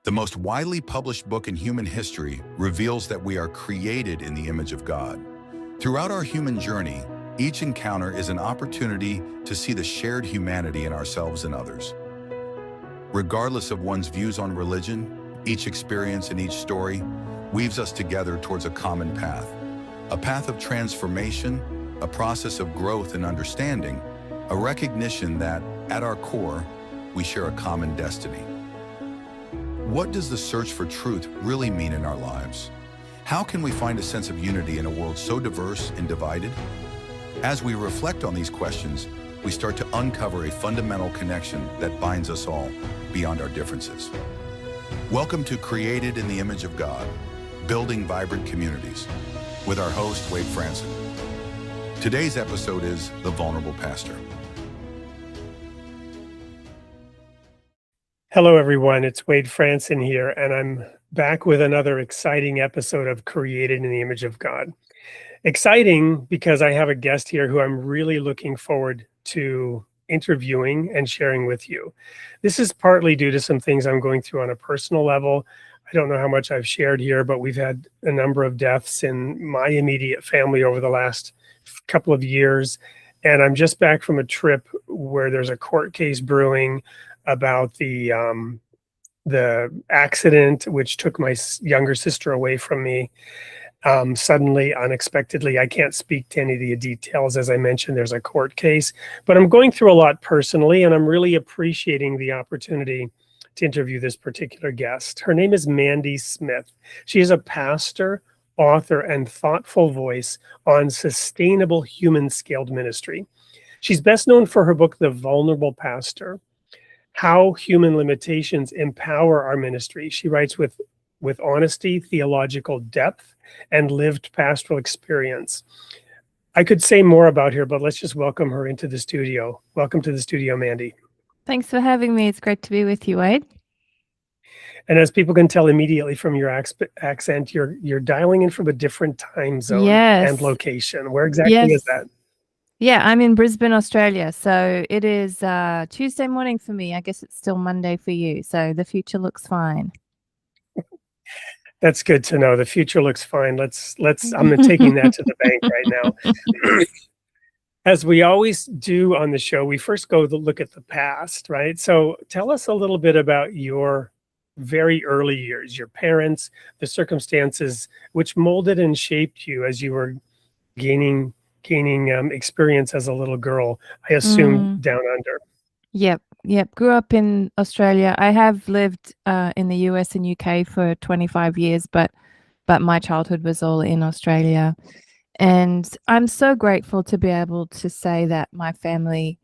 The most widely published book in human history reveals that we are created in the image of God. Throughout our human journey, each encounter is an opportunity to see the shared humanity in ourselves and others. Regardless of one's views on religion, each experience and each story weaves us together towards a common path. A path of transformation, a process of growth and understanding, a recognition that, at our core, we share a common destiny. What does the search for truth really mean in our lives? How can we find a sense of unity in a world so diverse and divided? As we reflect on these questions, we start to uncover a fundamental connection that binds us all beyond our differences. Welcome to Created in the Image of God, Building Vibrant Communities, with our host, Wade Franson. Today's episode is The Vulnerable Pastor. Hello, everyone. It's Wade Franson here, and I'm back with another exciting episode of Created in the Image of God. Exciting because I have a guest here who I'm really looking forward to interviewing and sharing with you. This is partly due to some things I'm going through on a personal level. I don't know how much I've shared here, but we've had a number of deaths in my immediate family over the last couple of years. And I'm just back from a trip where there's a court case brewing about the accident which took my younger sister away from me suddenly, unexpectedly. I can't speak to any of the details. As I mentioned, there's a court case, but I'm going through a lot personally, and I'm really appreciating the opportunity to interview this particular guest. Her name is Mandy Smith. She is a pastor, author, and thoughtful voice on sustainable human-scaled ministry. She's best known for her book, The Vulnerable Pastor: How Human Limitations Empower Our Ministry. She writes with honesty, theological depth, and lived pastoral experience. I could say more about her, but let's just welcome her into the studio. Welcome to the studio, Mandy. Thanks for having me. It's great to be with you, Wade. And as people can tell immediately from your accent, you're dialing in from a different time zone and location. Where exactly is that? Yeah, I'm in Brisbane, Australia. So it is Tuesday morning for me. I guess it's still Monday for you. So the future looks fine. That's good to know. The future looks fine. I'm taking that to the bank right now. As we always do on the show, we first go to look at the past, right? So tell us a little bit about your very early years, your parents, the circumstances which molded and shaped you as you were gaining experience as a little girl, I assume down under. Yep. Grew up in Australia. I have lived in the US and UK for 25 years, but my childhood was all in Australia. And I'm so grateful to be able to say that my family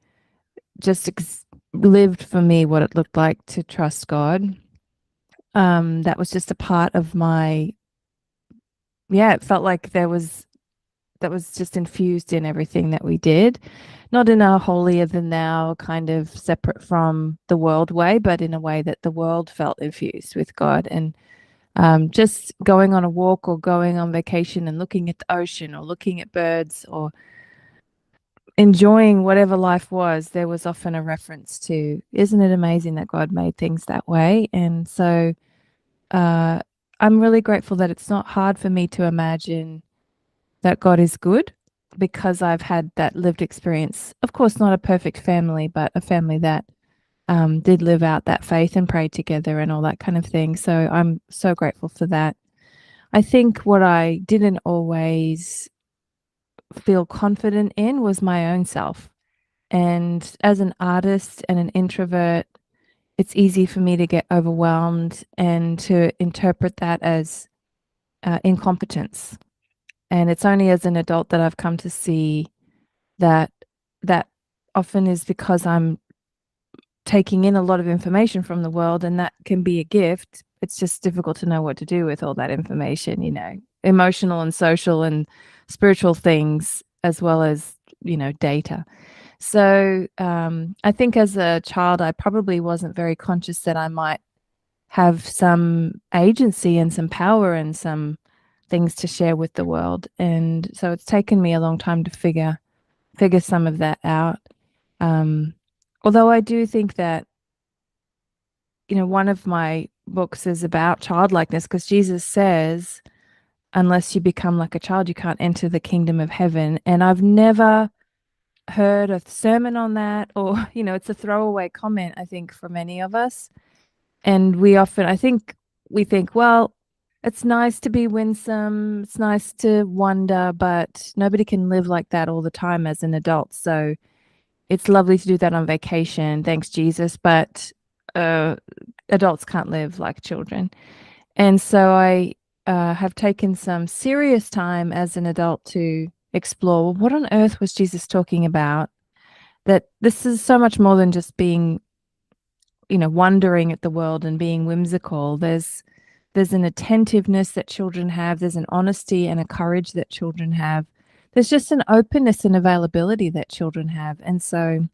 just lived for me what it looked like to trust God. That was just a part of it felt like that was just infused in everything that we did, not in a holier than thou kind of separate from the world way, but in a way that the world felt infused with God. And just going on a walk or going on vacation and looking at the ocean or looking at birds or enjoying whatever life was, there was often a reference to, isn't it amazing that God made things that way? And so I'm really grateful that it's not hard for me to imagine that God is good, because I've had that lived experience. Of course, not a perfect family, but a family that did live out that faith and pray together and all that kind of thing. So I'm so grateful for that. I think what I didn't always feel confident in was my own self. And as an artist and an introvert, it's easy for me to get overwhelmed and to interpret that as incompetence. And it's only as an adult that I've come to see that often is because I'm taking in a lot of information from the world, and that can be a gift. It's just difficult to know what to do with all that information, emotional and social and spiritual things, as well as, data. So I think as a child, I probably wasn't very conscious that I might have some agency and some power and some things to share with the world. And so it's taken me a long time to figure some of that out. Although I do think that, one of my books is about childlikeness, because Jesus says, unless you become like a child, you can't enter the kingdom of heaven. And I've never heard a sermon on that, or, it's a throwaway comment, I think, for many of us. And we often, I think, we think, well, it's nice to be winsome, it's nice to wonder, but nobody can live like that all the time as an adult. So it's lovely to do that on vacation, thanks Jesus, but adults can't live like children. And so I have taken some serious time as an adult to explore, what on earth was Jesus talking about? That this is so much more than just being, wondering at the world and being whimsical. There's an attentiveness that children have. There's an honesty and a courage that children have. There's just an openness and availability that children have. And so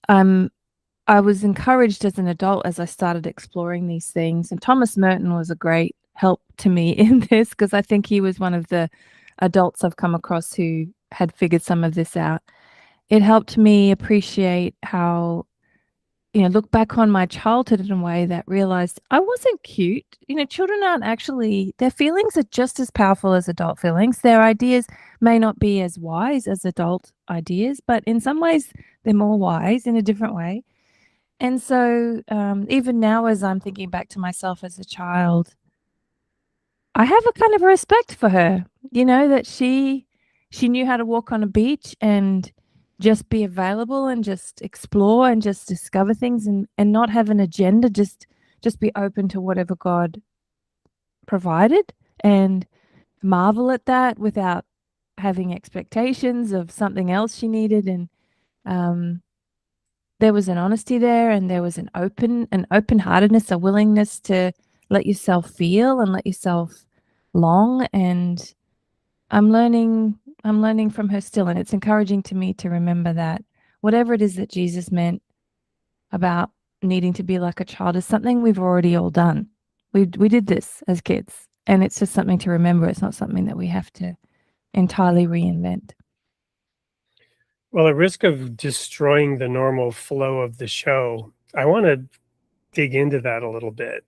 I was encouraged as an adult as I started exploring these things. And Thomas Merton was a great help to me in this, because I think he was one of the adults I've come across who had figured some of this out. It helped me appreciate how, look back on my childhood in a way that realized I wasn't cute. Children aren't actually, their feelings are just as powerful as adult feelings. Their ideas may not be as wise as adult ideas, but in some ways they're more wise in a different way. And so even now, as I'm thinking back to myself as a child, I have a kind of respect for her, that she knew how to walk on a beach and just be available and just explore and just discover things, and not have an agenda, just be open to whatever God provided and marvel at that without having expectations of something else she needed. And there was an honesty there, and there was an open-heartedness, a willingness to let yourself feel and let yourself long. And I'm learning from her still, and it's encouraging to me to remember that whatever it is that Jesus meant about needing to be like a child is something we've already all done. We did this as kids, and it's just something to remember. It's not something that we have to entirely reinvent. Well, at risk of destroying the normal flow of the show, I want to dig into that a little bit.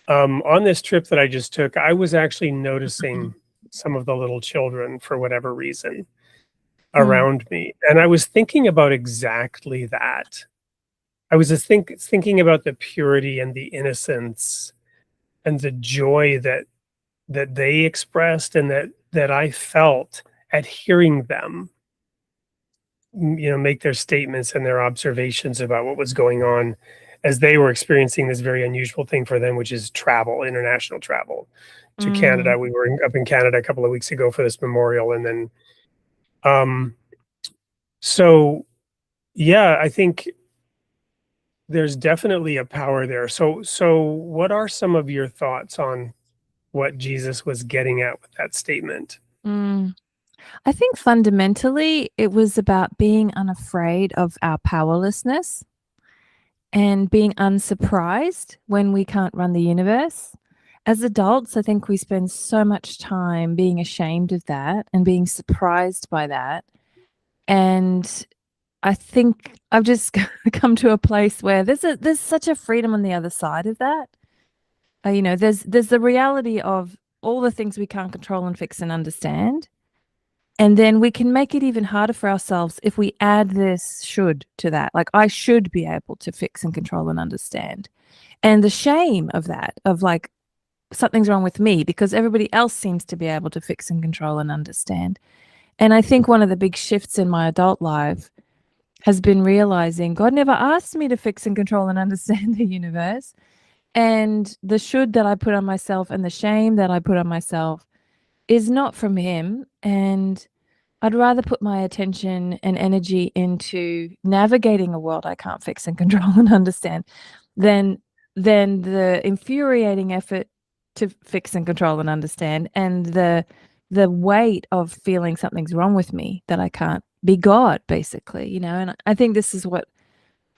On this trip that I just took, I was actually noticing some of the little children, for whatever reason, around me. And I was thinking about exactly that. I was just thinking about the purity and the innocence and the joy that they expressed, and that I felt at hearing them, make their statements and their observations about what was going on as they were experiencing this very unusual thing for them, which is travel, international travel to Canada. We were up in Canada a couple of weeks ago for this memorial. And then, so yeah, I think there's definitely a power there. So what are some of your thoughts on what Jesus was getting at with that statement? I think fundamentally it was about being unafraid of our powerlessness and being unsurprised when we can't run the universe. As adults, I think we spend so much time being ashamed of that and being surprised by that. And I think I've just come to a place where there's such a freedom on the other side of that. There's the reality of all the things we can't control and fix and understand. And then we can make it even harder for ourselves if we add this should to that. Like, I should be able to fix and control and understand. And the shame of that, of like, something's wrong with me because everybody else seems to be able to fix and control and understand. And I think one of the big shifts in my adult life has been realizing God never asked me to fix and control and understand the universe. And the should that I put on myself and the shame that I put on myself is not from him. And I'd rather put my attention and energy into navigating a world I can't fix and control and understand than the infuriating effort to fix and control and understand, and the weight of feeling something's wrong with me, that I can't be God, basically, And I think this is what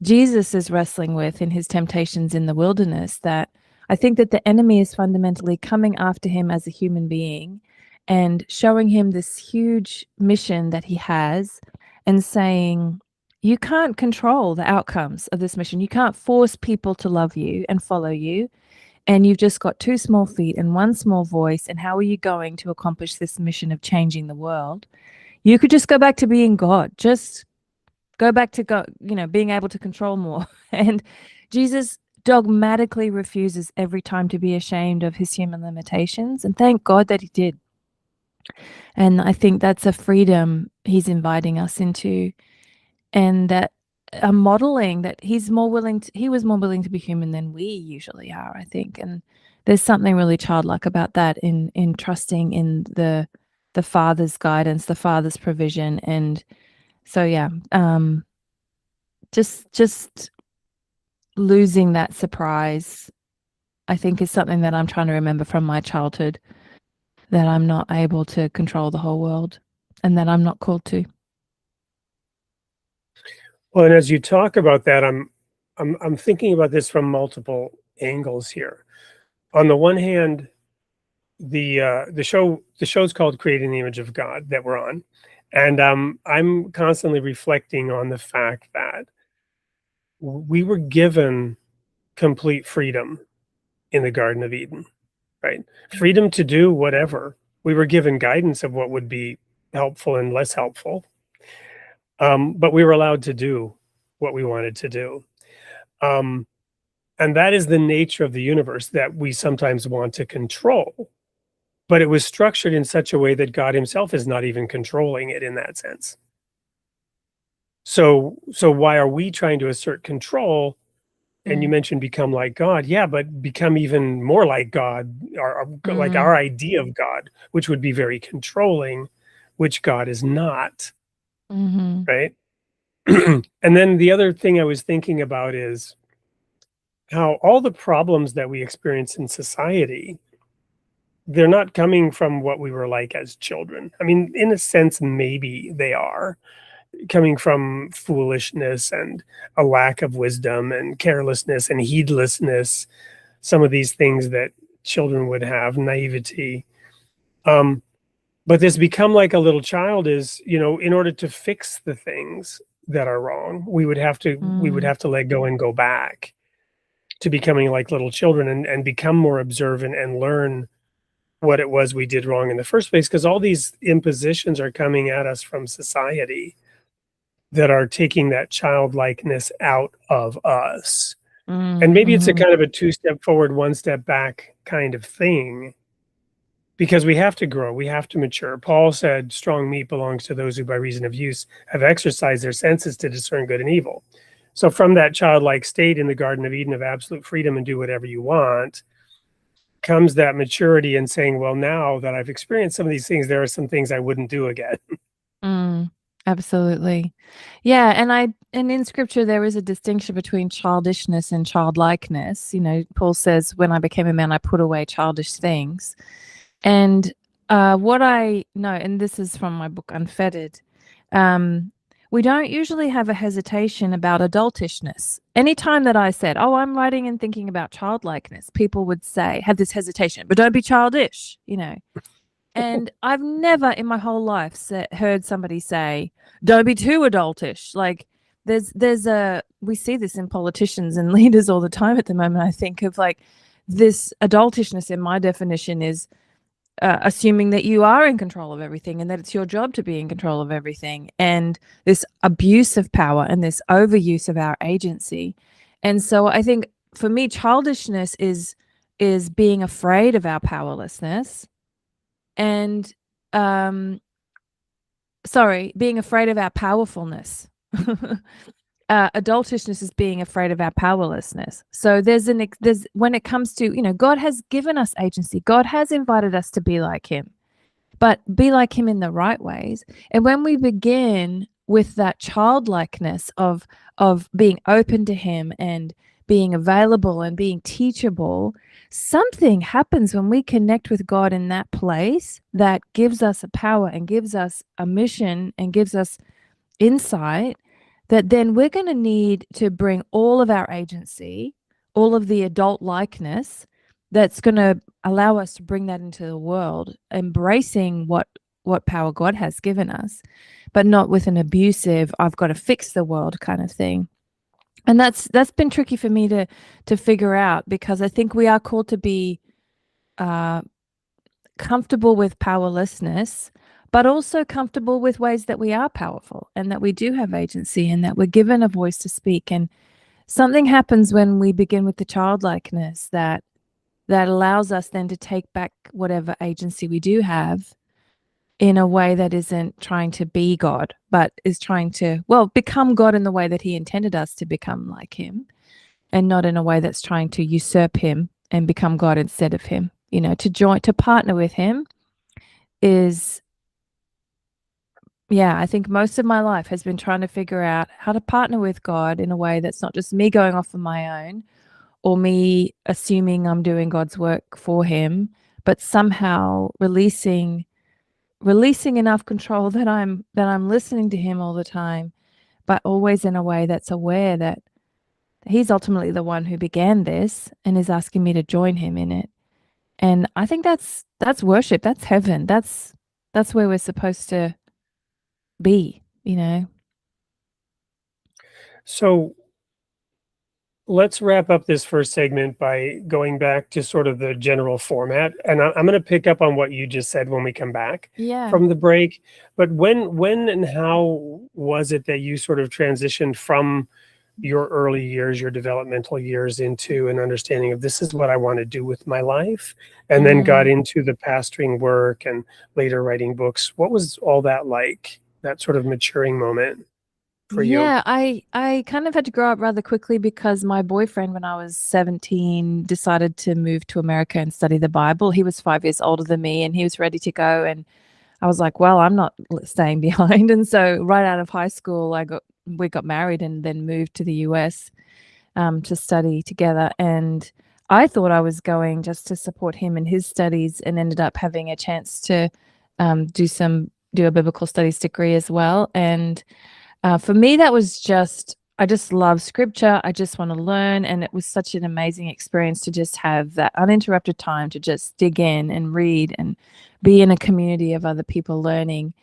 Jesus is wrestling with in his temptations in the wilderness, that I think that the enemy is fundamentally coming after him as a human being and showing him this huge mission that he has and saying, you can't control the outcomes of this mission. You can't force people to love you and follow you. And you've just got 2 small feet and 1 small voice. And how are you going to accomplish this mission of changing the world? You could just go back to being God. Just go back to being able to control more. And Jesus dogmatically refuses every time to be ashamed of his human limitations. And thank God that he did. And I think that's a freedom he's inviting us into, and that a modeling that he was more willing to be human than we usually are, I think. And there's something really childlike about that in trusting in the Father's guidance, the Father's provision. And so just losing that surprise, I think, is something that I'm trying to remember from my childhood, that I'm not able to control the whole world and that I'm not called to. Well, and as you talk about that, I'm thinking about this from multiple angles here. On the one hand, the show's called Creating the Image of God that we're on, and I'm constantly reflecting on the fact that we were given complete freedom in the Garden of Eden, right? Freedom to do whatever. We were given guidance of what would be helpful and less helpful. But we were allowed to do what we wanted to do. And that is the nature of the universe that we sometimes want to control. But it was structured in such a way that God himself is not even controlling it in that sense. So why are we trying to assert control? And you mentioned become like God. Yeah, but become even more like God, like our idea of God, which would be very controlling, which God is not. Right? And then the other thing I was thinking about is how all the problems that we experience in society, they're not coming from what we were like as children. I mean, in a sense, maybe they are coming from foolishness and a lack of wisdom and carelessness and heedlessness, some of these things that children would have, naivety. But this become like a little child is, in order to fix the things that are wrong, we would have to let go and go back to becoming like little children and become more observant and learn what it was we did wrong in the first place, because all these impositions are coming at us from society that are taking that childlikeness out of us. And maybe it's a kind of a 2-step forward, 1 step back kind of thing, because we have to grow, we have to mature. Paul said, strong meat belongs to those who by reason of use have exercised their senses to discern good and evil. So from that childlike state in the Garden of Eden of absolute freedom and do whatever you want, comes that maturity and saying, well, now that I've experienced some of these things, there are some things I wouldn't do again. Absolutely. Yeah. And in scripture, there is a distinction between childishness and childlikeness. Paul says, when I became a man, I put away childish things. And what I know, and this is from my book, Unfettered, we don't usually have a hesitation about adultishness. Anytime that I said, oh, I'm writing and thinking about childlikeness, people would say, have this hesitation, but don't be childish, And I've never in my whole life heard somebody say, don't be too adultish. Like we see this in politicians and leaders all the time at the moment. I think of like this adultishness, in my definition, is assuming that you are in control of everything and that it's your job to be in control of everything, and this abuse of power and this overuse of our agency. And so I think for me, childishness is being afraid of our powerlessness and being afraid of our powerfulness. Adultishness is being afraid of our powerlessness. So there's when it comes to, God has given us agency. God has invited us to be like him, but be like him in the right ways. And when we begin with that childlikeness of being open to him and being available and being teachable, something happens when we connect with God in that place that gives us a power and gives us a mission and gives us insight, that then we're going to need to bring all of our agency, all of the adult likeness that's going to allow us to bring that into the world, embracing what what power God has given us, but not with an abusive, I've got to fix the world kind of thing. And that's been tricky for me to figure out, because I think we are called to be comfortable with powerlessness, but also comfortable with ways that we are powerful and that we do have agency and that we're given a voice to speak. And something happens when we begin with the childlikeness that allows us then to take back whatever agency we do have in a way that isn't trying to be God, but is trying to, become God in the way that he intended us to become like him, and not in a way that's trying to usurp him and become God instead of him. To partner with him is, I think most of my life has been trying to figure out how to partner with God in a way that's not just me going off on my own or me assuming I'm doing God's work for him, but somehow releasing enough control that I'm listening to him all the time, but always in a way that's aware that he's ultimately the one who began this and is asking me to join him in it. And I think that's worship. That's heaven. That's where we're supposed to be, So let's wrap up this first segment by going back to sort of the general format. And I'm going to pick up on what you just said when we come back from the break. But when and how was it that you sort of transitioned from your early years, your developmental years, into an understanding of this is what I want to do with my life, and then got into the pastoring work and later writing books? What was all that like, that sort of maturing moment for you? Yeah, I kind of had to grow up rather quickly because my boyfriend, when I was 17, decided to move to America and study the Bible. He was 5 years older than me and he was ready to go. And I was like, well, I'm not staying behind. And so right out of high school, we got married and then moved to the US to study together. And I thought I was going just to support him in his studies, and ended up having a chance to do a biblical studies degree as well. And for me, that was I just love scripture. I just want to learn. And it was such an amazing experience to just have that uninterrupted time to just dig in and read and be in a community of other people learning.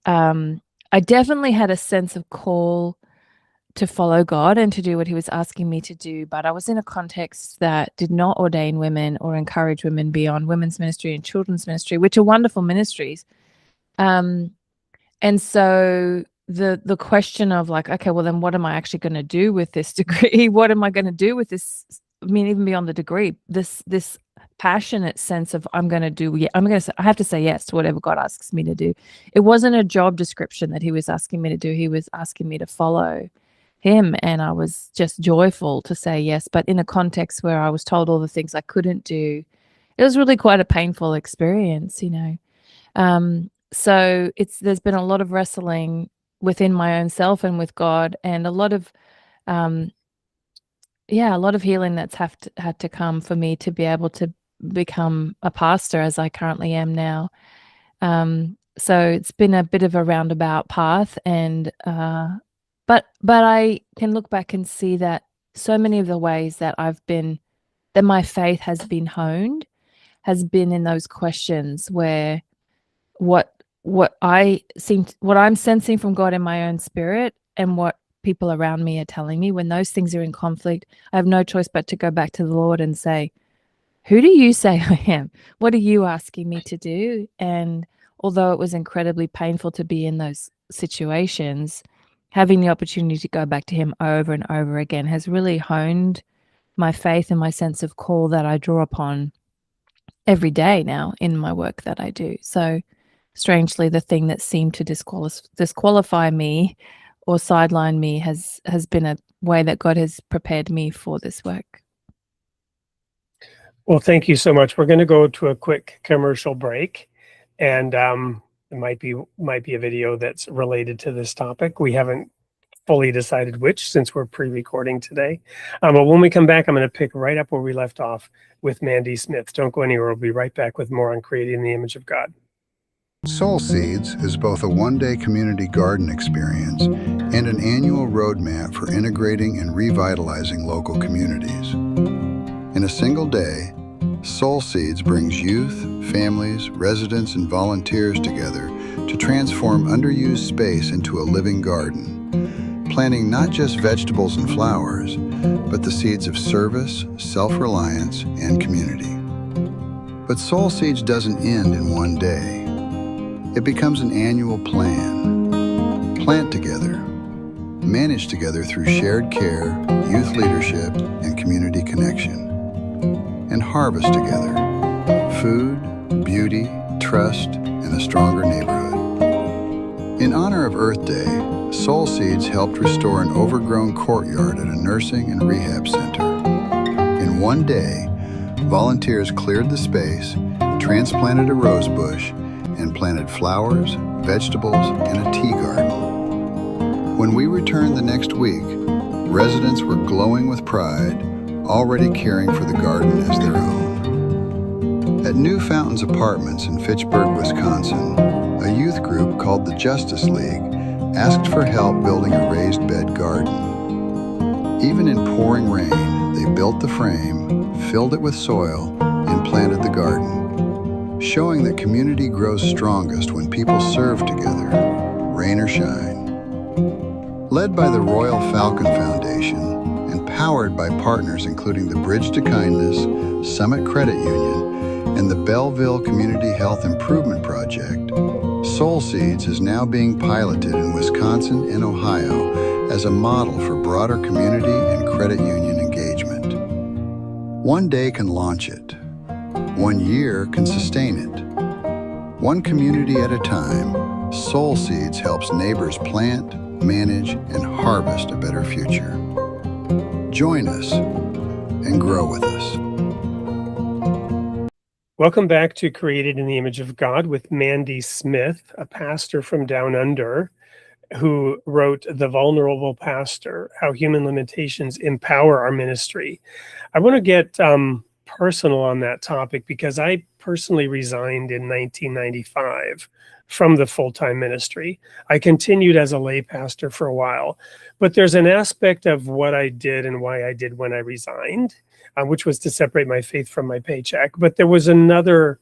I definitely had a sense of call to follow God and to do what he was asking me to do. But I was in a context that did not ordain women or encourage women beyond women's ministry and children's ministry, which are wonderful ministries. And so the question of like, okay, well then what am I actually going to do with this degree? What am I going to do with this? I mean, even beyond the degree, this passionate sense of I have to say yes to whatever God asks me to do. It wasn't a job description that he was asking me to do. He was asking me to follow him, and I was just joyful to say yes. But in a context where I was told all the things I couldn't do, it was really quite a painful experience, So there's been a lot of wrestling within my own self and with God, and a lot of healing that's had to come for me to be able to become a pastor as I currently am now. So it's been a bit of a roundabout path, and but I can look back and see that so many of the ways that my faith has been honed has been in those questions where what I'm sensing from God in my own spirit and what people around me are telling me, when those things are in conflict, I have no choice but to go back to the Lord and say, who do you say I am? What are you asking me to do? And although it was incredibly painful to be in those situations, having the opportunity to go back to him over and over again has really honed my faith and my sense of call that I draw upon every day now in my work that I do. So strangely, the thing that seemed to disqualify me or sideline me has been a way that God has prepared me for this work. Well, thank you so much. We're going to go to a quick commercial break, and it might be a video that's related to this topic. We haven't fully decided which, since we're pre-recording today. But when we come back, I'm going to pick right up where we left off with Mandy Smith. Don't go anywhere. We'll be right back with more on creating in the image of God. Soul Seeds is both a one-day community garden experience and an annual roadmap for integrating and revitalizing local communities. In a single day, Soul Seeds brings youth, families, residents, and volunteers together to transform underused space into a living garden, planting not just vegetables and flowers, but the seeds of service, self-reliance, and community. But Soul Seeds doesn't end in one day. It becomes an annual plan. Plant together, manage together through shared care, youth leadership, and community connection. And harvest together, food, beauty, trust, and a stronger neighborhood. In honor of Earth Day, Soul Seeds helped restore an overgrown courtyard at a nursing and rehab center. In one day, volunteers cleared the space, transplanted a rose bush, and planted flowers, vegetables, and a tea garden. When we returned the next week, residents were glowing with pride, already caring for the garden as their own. At New Fountains Apartments in Fitchburg, Wisconsin, a youth group called the Justice League asked for help building a raised bed garden. Even in pouring rain, they built the frame, filled it with soil, and planted the garden, showing that community grows strongest when people serve together, rain or shine. Led by the Royal Falcon Foundation, and powered by partners including the Bridge to Kindness, Summit Credit Union, and the Belleville Community Health Improvement Project, Soul Seeds is now being piloted in Wisconsin and Ohio as a model for broader community and credit union engagement. One day can launch it. 1 year can sustain it. One community at a time, Soul Seeds helps neighbors plant, manage, and harvest a better future. Join us and grow with us. Welcome back to Created in the Image of God with Mandy Smith, a pastor from Down Under, who wrote The Vulnerable Pastor, How Human Limitations Empower Our Ministry. I want to get personal on that topic because I personally resigned in 1995 from the full-time ministry. I continued as a lay pastor for a while, but there's an aspect of what I did and why I did when I resigned, which was to separate my faith from my paycheck. But there was another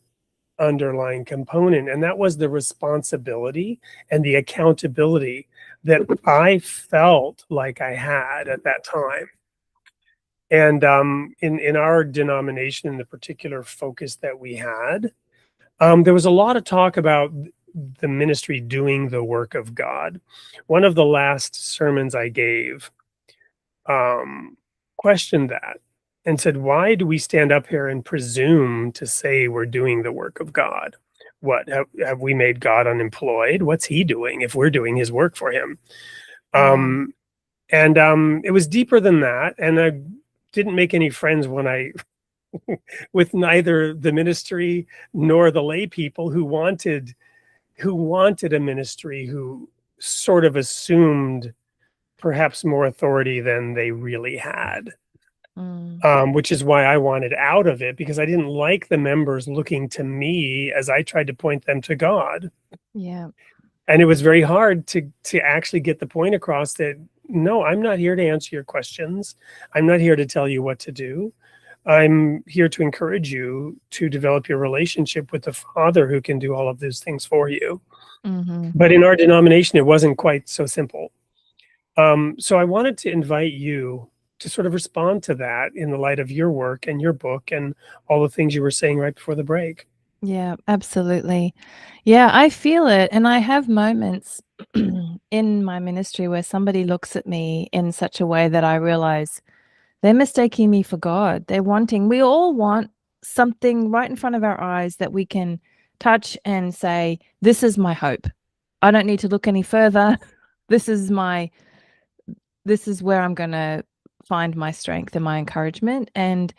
underlying component, and that was the responsibility and the accountability that I felt like I had at that time. And in our denomination, in the particular focus that we had, there was a lot of talk about the ministry doing the work of God. One of the last sermons I gave questioned that and said, why do we stand up here and presume to say we're doing the work of God? What, have we made God unemployed? What's he doing if we're doing his work for him? It was deeper than that. And I didn't make any friends when I with neither the ministry nor the lay people who wanted a ministry who sort of assumed perhaps more authority than they really had. Which is why I wanted out of it, because I didn't like the members looking to me as I tried to point them to God. Yeah. And it was very hard to actually get the point across that, no, I'm not here to answer your questions. I'm not here to tell you what to do. I'm here to encourage you to develop your relationship with the Father who can do all of those things for you. Mm-hmm. But in our denomination, it wasn't quite so simple. So I wanted to invite you to sort of respond to that in the light of your work and your book and all the things you were saying right before the break. Yeah, absolutely. Yeah, I feel it. And I have moments in my ministry where somebody looks at me in such a way that I realize they're mistaking me for God. We all want something right in front of our eyes that we can touch and say, this is my hope. I don't need to look any further. This is where I'm going to find my strength and my encouragement. And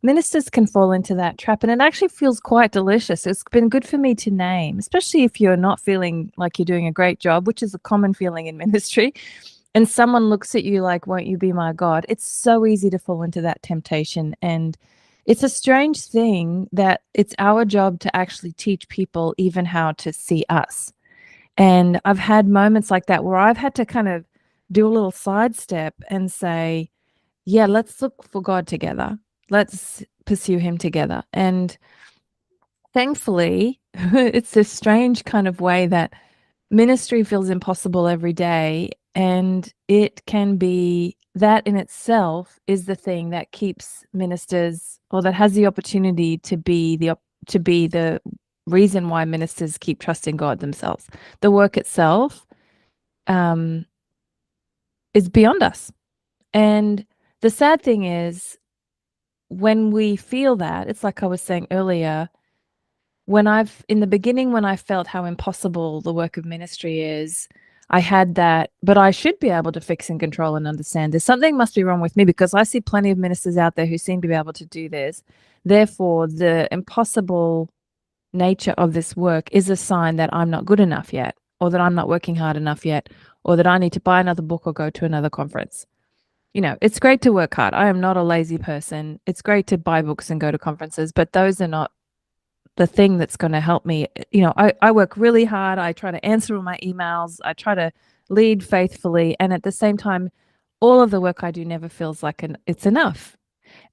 ministers can fall into that trap. And it actually feels quite delicious. It's been good for me to name, especially if you're not feeling like you're doing a great job, which is a common feeling in ministry. And someone looks at you like, won't you be my God? It's so easy to fall into that temptation. And it's a strange thing that it's our job to actually teach people even how to see us. And I've had moments like that where I've had to kind of do a little sidestep and say, yeah, let's look for God together. Let's pursue him together. And thankfully, it's this strange kind of way that ministry feels impossible every day, and it can be that in itself is the thing that keeps ministers, or that has the opportunity to be the reason why ministers keep trusting God themselves. The work itself is beyond us. And the sad thing is, when we feel that, it's like I was saying earlier, in the beginning, when I felt how impossible the work of ministry is, I had that, but I should be able to fix and control and understand this. Something must be wrong with me, because I see plenty of ministers out there who seem to be able to do this. Therefore, the impossible nature of this work is a sign that I'm not good enough yet, or that I'm not working hard enough yet, or that I need to buy another book or go to another conference. It's great to work hard. I am not a lazy person. It's great to buy books and go to conferences, but those are not the thing that's going to help me. I work really hard. I try to answer all my emails. I try to lead faithfully. And at the same time, all of the work I do never feels like it's enough.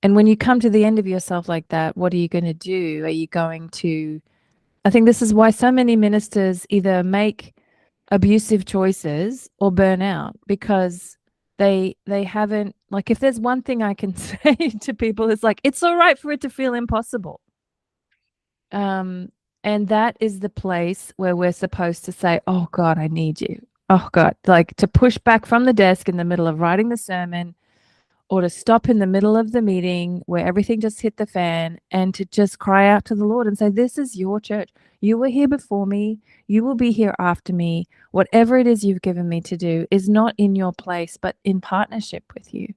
And when you come to the end of yourself like that, what are you going to do? Are you going to, I think this is why so many ministers either make abusive choices or burn out, because they haven't, like, if there's one thing I can say to people, it's like, it's all right for it to feel impossible. And that is the place where we're supposed to say, oh God, I need you. Oh God, like to push back from the desk in the middle of writing the sermon, or to stop in the middle of the meeting where everything just hit the fan, and to just cry out to the Lord and say, this is your church. You were here before me. You will be here after me. Whatever it is you've given me to do is not in your place, but in partnership with you.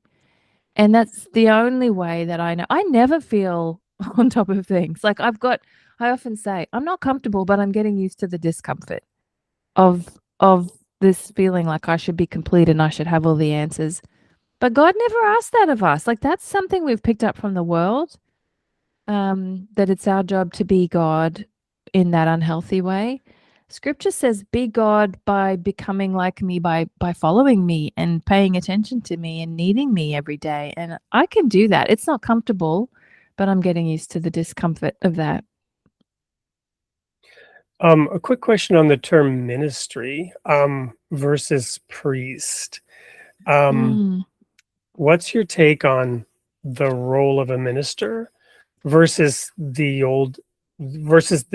And that's the only way that I know. I never feel on top of things. Like I often say, I'm not comfortable, but I'm getting used to the discomfort of this feeling like I should be complete and I should have all the answers. But God never asked that of us. Like, that's something we've picked up from the world, that it's our job to be God in that unhealthy way. Scripture says, be God by becoming like me, by following me and paying attention to me and needing me every day. And I can do that. It's not comfortable, but I'm getting used to the discomfort of that. A quick question on the term ministry versus priest. What's your take on the role of a minister versus the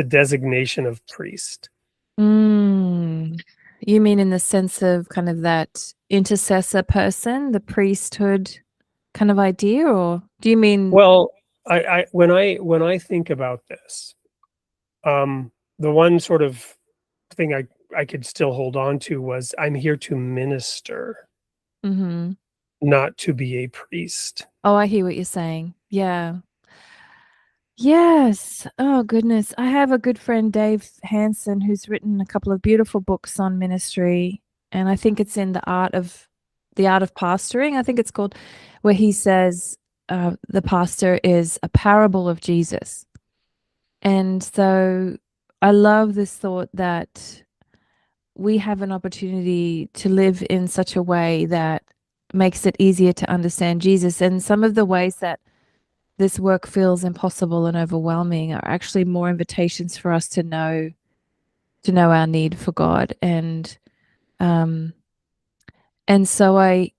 designation of priest? You mean in the sense of kind of that intercessor person, the priesthood kind of idea, or do you mean? Well, when I think about this, the one sort of thing I could still hold on to was, I'm here to minister, not to be a priest. Oh, I hear what you're saying. Yeah. Yes. Oh, goodness. I have a good friend, Dave Hansen, who's written a couple of beautiful books on ministry. And I think it's in the art of pastoring, I think it's called, where he says the pastor is a parable of Jesus. And so I love this thought that we have an opportunity to live in such a way that makes it easier to understand Jesus. And some of the ways that this work feels impossible and overwhelming are actually more invitations for us to know our need for God. And so I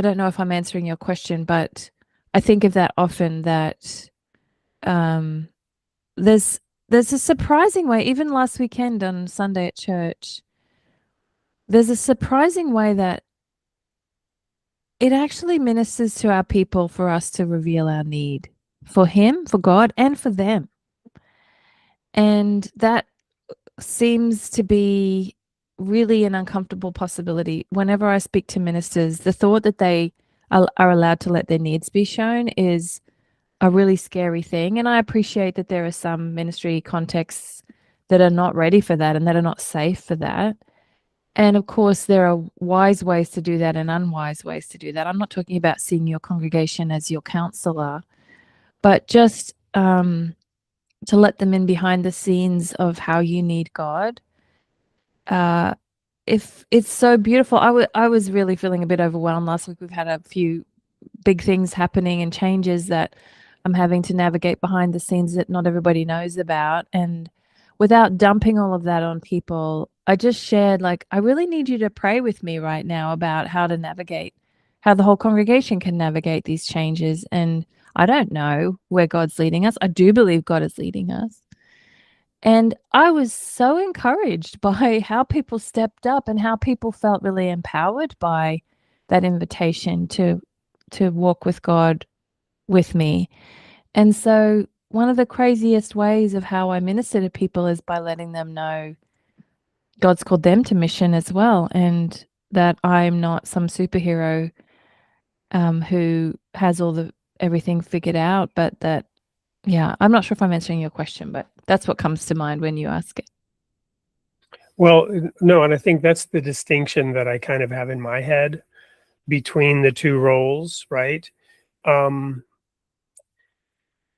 don't know if I'm answering your question, but I think of that often, that there's a surprising way, even last weekend on Sunday at church, there's a surprising way that it actually ministers to our people for us to reveal our need for Him, for God, and for them. And that seems to be really an uncomfortable possibility. Whenever I speak to ministers, the thought that they are allowed to let their needs be shown is a really scary thing. And I appreciate that there are some ministry contexts that are not ready for that and that are not safe for that. And of course, there are wise ways to do that and unwise ways to do that. I'm not talking about seeing your congregation as your counselor, but just to let them in behind the scenes of how you need God. If it's so beautiful, I was really feeling a bit overwhelmed last week. We've had a few big things happening and changes that I'm having to navigate behind the scenes that not everybody knows about. And without dumping all of that on people, I just shared, like, I really need you to pray with me right now about how to navigate, how the whole congregation can navigate these changes. And I don't know where God's leading us. I do believe God is leading us. And I was so encouraged by how people stepped up and how people felt really empowered by that invitation to walk with God with me. And so one of the craziest ways of how I minister to people is by letting them know God's called them to mission as well, and that I'm not some superhero who has everything figured out, but that, yeah, I'm not sure if I'm answering your question, but that's what comes to mind when you ask it. Well, no, and I think that's the distinction that I kind of have in my head between the two roles, right?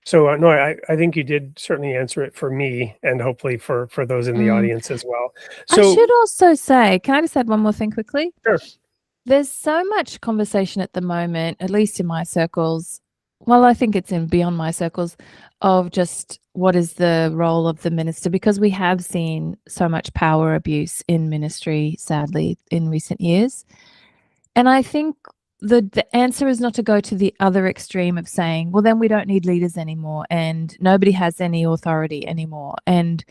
So no, I think you did certainly answer it for me, and hopefully for those in the audience as well. I should also say, can I just add one more thing quickly? Sure. There's so much conversation at the moment, at least in my circles. Well, I think it's in beyond my circles, of just what is the role of the minister, because we have seen so much power abuse in ministry, sadly, in recent years. And I think the answer is not to go to the other extreme of saying, well, then we don't need leaders anymore and nobody has any authority anymore, and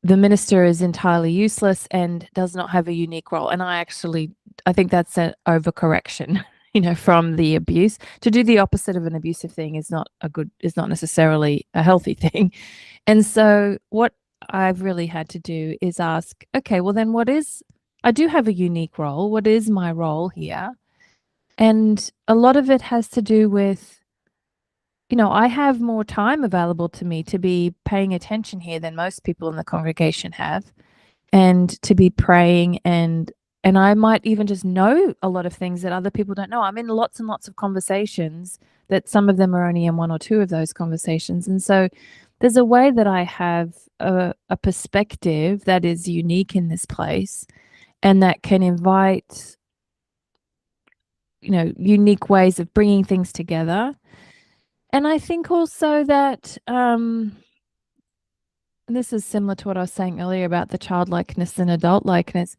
the minister is entirely useless and does not have a unique role. And I think that's an overcorrection, from the abuse. To do the opposite of an abusive thing is not necessarily a healthy thing. And so what I've really had to do is ask, okay, well then I do have a unique role. What is my role here? And a lot of it has to do with, I have more time available to me to be paying attention here than most people in the congregation have, and to be praying, and I might even just know a lot of things that other people don't know. I'm in lots and lots of conversations that some of them are only in one or two of those conversations. And so there's a way that I have a perspective that is unique in this place, and that can invite unique ways of bringing things together. And I think also that this is similar to what I was saying earlier about the childlikeness and adult likeness.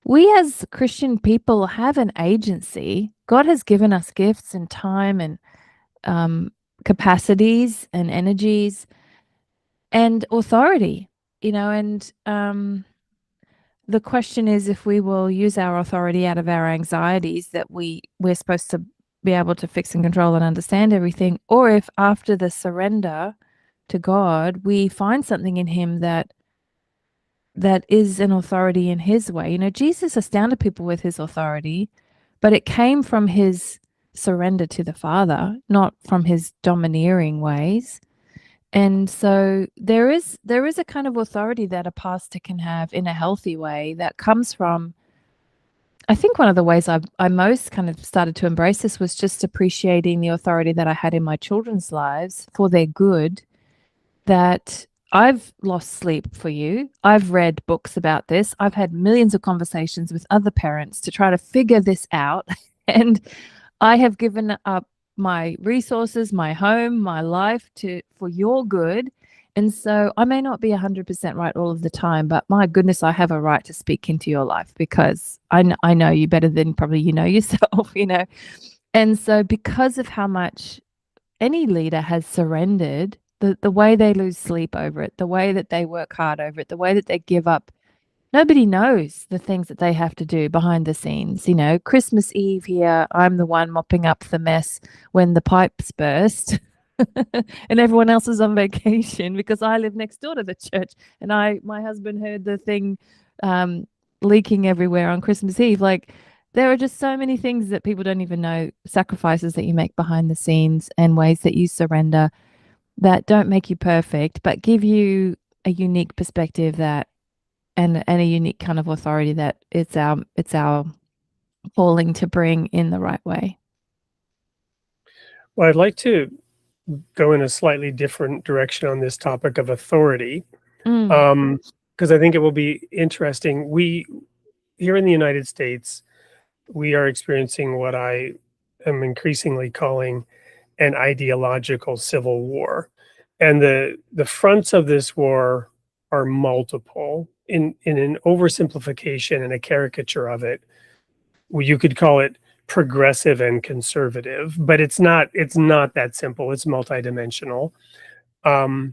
We as Christian people have an agency. God has given us gifts and time and capacities and energies and authority, and the question is if we will use our authority out of our anxieties that we're supposed to be able to fix and control and understand everything, or if after the surrender to God, we find something in him that is an authority in his way. Jesus astounded people with his authority, but it came from his surrender to the Father, not from his domineering ways. And so there is a kind of authority that a pastor can have in a healthy way that comes from, I think one of the ways I most kind of started to embrace this was just appreciating the authority that I had in my children's lives for their good, that I've lost sleep for you. I've read books about this. I've had millions of conversations with other parents to try to figure this out. And I have given up my resources, my home, my life for your good. And so I may not be 100% right all of the time, but my goodness, I have a right to speak into your life because I know you better than probably you know yourself, And so because of how much any leader has surrendered, the way they lose sleep over it, the way that they work hard over it, the way that they give up, nobody knows the things that they have to do behind the scenes. Christmas Eve here, I'm the one mopping up the mess when the pipes burst and everyone else is on vacation because I live next door to the church, and my husband heard the thing leaking everywhere on Christmas Eve. Like, there are just so many things that people don't even know, sacrifices that you make behind the scenes and ways that you surrender that don't make you perfect, but give you a unique perspective and a unique kind of authority that it's our calling to bring in the right way. Well, I'd like to go in a slightly different direction on this topic of authority, because I think it will be interesting. We here in the United States, we are experiencing what I am increasingly calling an ideological civil war, and the fronts of this war are multiple. In an oversimplification and a caricature of it, you could call it progressive and conservative, but it's not that simple. It's multidimensional. But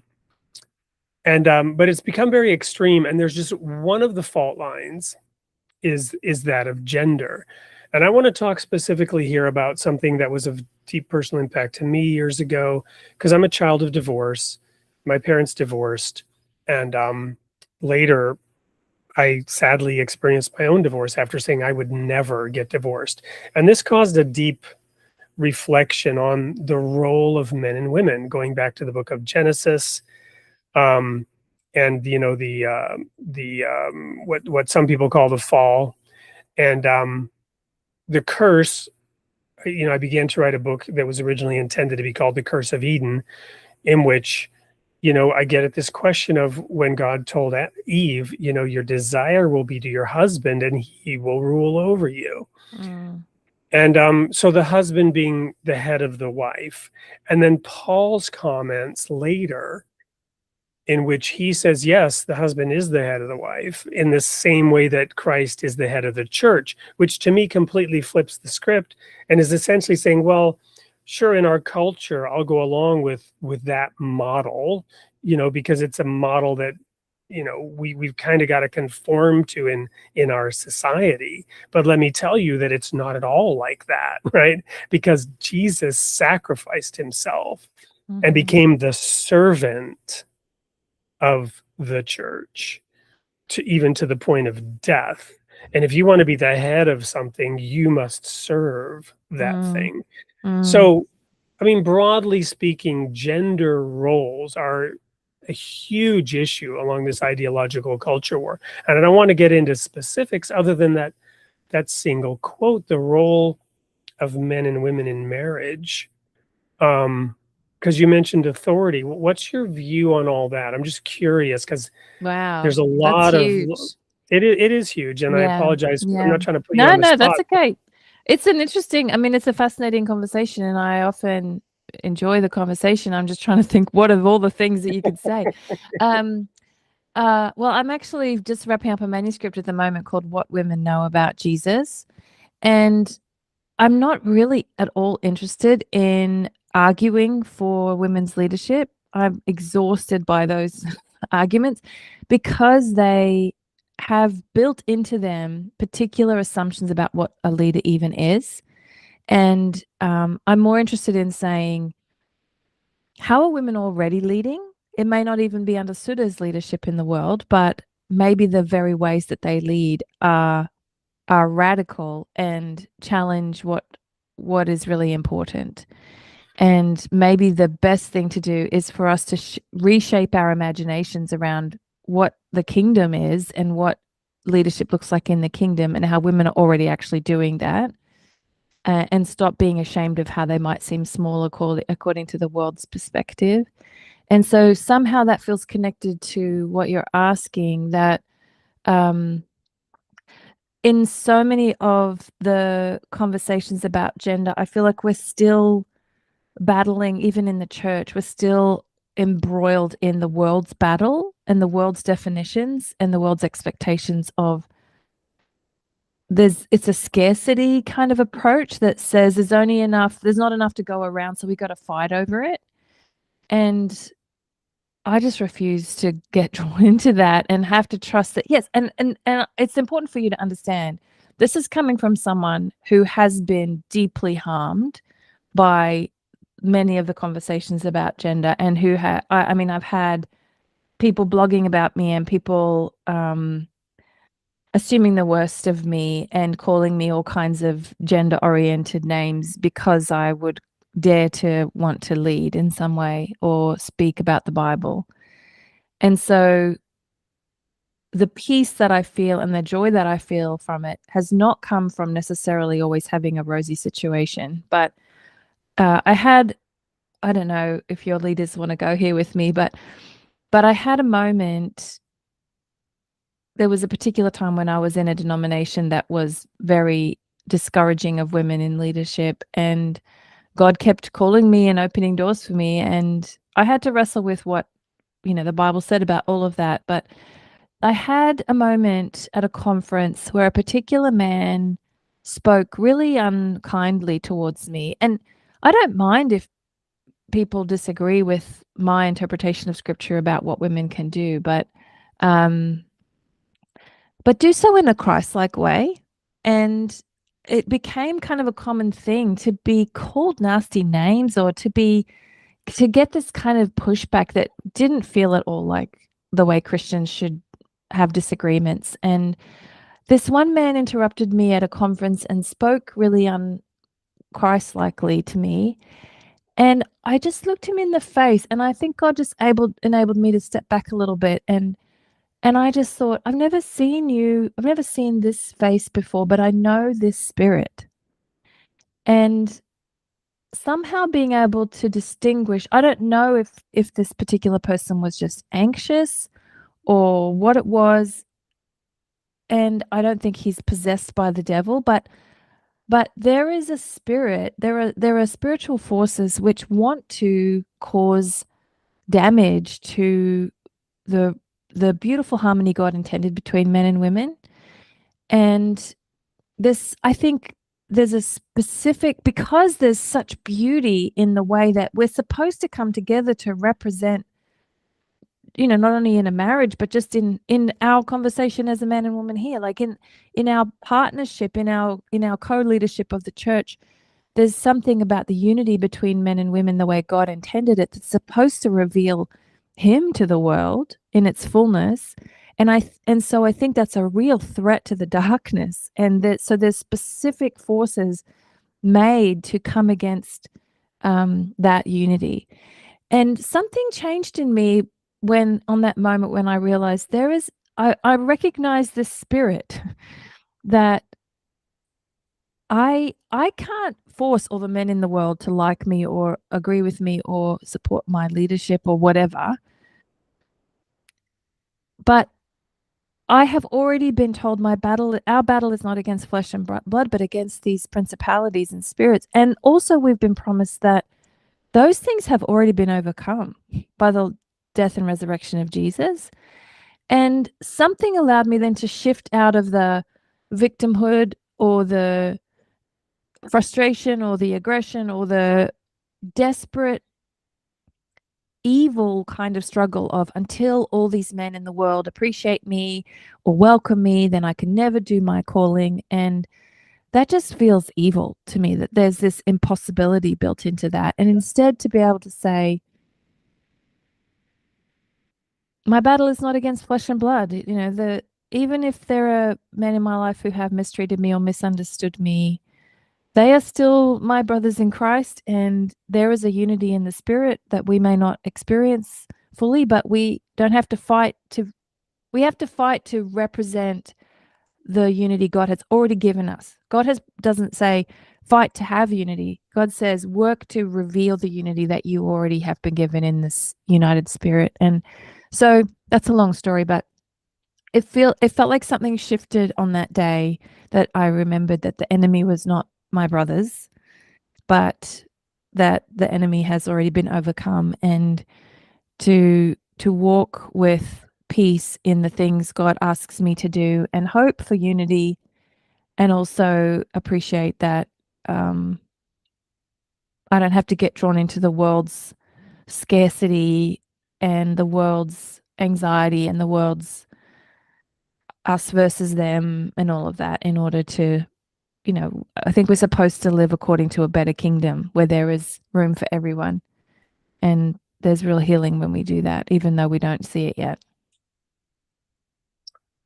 it's become very extreme, and there's just one of the fault lines is that of gender. And I want to talk specifically here about something that was of deep personal impact to me years ago, because I'm a child of divorce. My parents divorced, and later I sadly experienced my own divorce after saying I would never get divorced. And this caused a deep reflection on the role of men and women, going back to the book of Genesis, and what some people call the fall, and the curse. I began to write a book that was originally intended to be called The Curse of Eden, in which I get at this question of when God told Eve, your desire will be to your husband and he will rule over you. And so the husband being the head of the wife. And then Paul's comments later, in which he says, yes, the husband is the head of the wife in the same way that Christ is the head of the church, which to me completely flips the script and is essentially saying, well, sure, in our culture, I'll go along with that model, because it's a model that, we've kind of got to conform to in our society. But let me tell you that it's not at all like that, right? Because Jesus sacrificed himself and became the servant of the church, to the point of death. And if you want to be the head of something, you must serve that thing. So, broadly speaking, gender roles are a huge issue along this ideological culture war. And I don't want to get into specifics other than that single quote, the role of men and women in marriage. Because you mentioned authority. What's your view on all that? I'm just curious, because there's a lot of it is huge, and I apologize. I'm not trying to put you on the spot. That's okay. It's an interesting, it's a fascinating conversation, and I often enjoy the conversation. I'm just trying to think what of all the things that you could say. Well, I'm actually just wrapping up a manuscript at the moment called What Women Know About Jesus, and I'm not really at all interested in arguing for women's leadership. I'm exhausted by those arguments because they have built into them particular assumptions about what a leader even is. And I'm more interested in saying, how are women already leading? It may not even be understood as leadership in the world, but maybe the very ways that they lead are radical and challenge what is really important. And maybe the best thing to do is for us to reshape our imaginations around what the kingdom is and what leadership looks like in the kingdom, and how women are already actually doing that, and stop being ashamed of how they might seem small according to the world's perspective. And so somehow that feels connected to what you're asking, that in so many of the conversations about gender, I feel like we're still battling, even in the church, we're still embroiled in the world's battle and the world's definitions and the world's expectations of it's a scarcity kind of approach that says there's not enough to go around, so we got to fight over it. And I just refuse to get drawn into that and have to trust that, yes, and it's important for you to understand this is coming from someone who has been deeply harmed by many of the conversations about gender, and who I've had people blogging about me and people assuming the worst of me and calling me all kinds of gender-oriented names because I would dare to want to lead in some way or speak about the Bible. And so the peace that I feel and the joy that I feel from it has not come from necessarily always having a rosy situation. But I don't know if your leaders want to go here with me, but I had a moment. There was a particular time when I was in a denomination that was very discouraging of women in leadership, and God kept calling me and opening doors for me, and I had to wrestle with what the Bible said about all of that. But I had a moment at a conference where a particular man spoke really unkindly towards me. And I don't mind if people disagree with my interpretation of scripture about what women can do, but do so in a Christ-like way. And it became kind of a common thing to be called nasty names or to get this kind of pushback that didn't feel at all like the way Christians should have disagreements. And this one man interrupted me at a conference and spoke really un-Christ-likely to me. And I just looked him in the face, and I think God just enabled me to step back a little bit. And I just thought, I've never seen this face before, but I know this spirit. And somehow being able to distinguish, I don't know if this particular person was just anxious or what it was. And I don't think he's possessed by the devil, but there is a spirit, there are spiritual forces which want to cause damage to the beautiful harmony God intended between men and women. And I think there's a specific, because there's such beauty in the way that we're supposed to come together to represent, not only in a marriage, but just in our conversation as a man and woman here, like in our partnership, in our co-leadership of the church. There's something about the unity between men and women, the way God intended it, that's supposed to reveal him to the world in its fullness. And so I think that's a real threat to the darkness. And so there's specific forces made to come against that unity. And something changed in me on that moment when I realized I recognize this spirit that I can't force all the men in the world to like me or agree with me or support my leadership or whatever. But I have already been told our battle is not against flesh and blood, but against these principalities and spirits. And also we've been promised that those things have already been overcome by the death and resurrection of Jesus. And something allowed me then to shift out of the victimhood or the frustration or the aggression or the desperate evil kind of struggle of, until all these men in the world appreciate me or welcome me, then I can never do my calling. And that just feels evil to me, that there's this impossibility built into that. And instead to be able to say, my battle is not against flesh and blood. Even if there are men in my life who have mistreated me or misunderstood me, they are still my brothers in Christ, and there is a unity in the spirit that we may not experience fully, but we don't have to fight we have to fight to represent the unity God has already given us. God doesn't say fight to have unity. God says work to reveal the unity that you already have been given in this united spirit. And so that's a long story, but it felt like something shifted on that day, that I remembered that the enemy was not my brothers, but that the enemy has already been overcome, and to walk with peace in the things God asks me to do, and hope for unity, and also appreciate that I don't have to get drawn into the world's scarcity and the world's anxiety and the world's us versus them and all of that in order to, I think we're supposed to live according to a better kingdom where there is room for everyone. And there's real healing when we do that, even though we don't see it yet.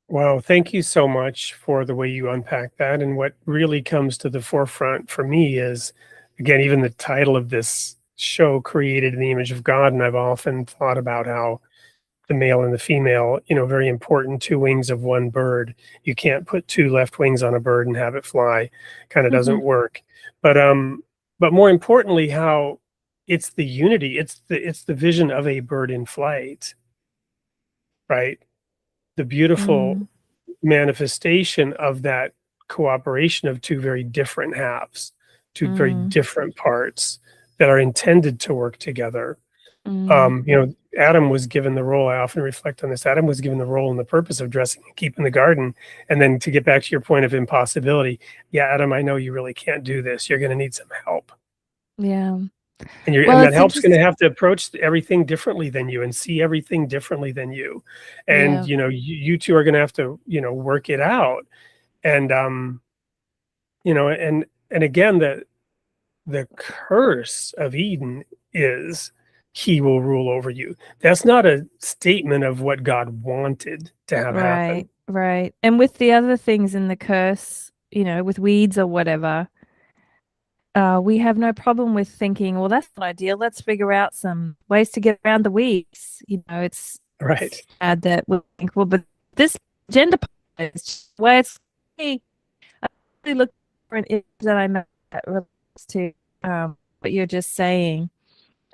Wow, thank you so much for the way you unpack that. And what really comes to the forefront for me is, again, even the title of this show, Created in the Image of God. And I've often thought about how the male and the female, very important, two wings of one bird. You can't put two left wings on a bird and have it fly. Kind of doesn't work. But more importantly, how it's the unity, it's the vision of a bird in flight, right? The beautiful manifestation of that cooperation of two very different halves, two very different parts that are intended to work together. Mm. Adam was given the role. I often reflect on this. Adam was given the role and the purpose of dressing and keeping the garden. And then to get back to your point of impossibility, yeah, Adam, I know you really can't do this. You're going to need some help. Yeah. And Well, that it's help's going to interesting. have to approach everything differently than you and see everything differently than you. And, Yeah. you two are going to have to, work it out. And, and again, the curse of Eden is he will rule over you. That's not a statement of what God wanted to have Right. happen. Right. And with the other things in the curse, with weeds or whatever, we have no problem with thinking, well, that's not ideal. Let's figure out some ways to get around the weeds. It's Right. sad that we think, well, but this gender part is where it's I really look different is that I know that relates to what you're just saying.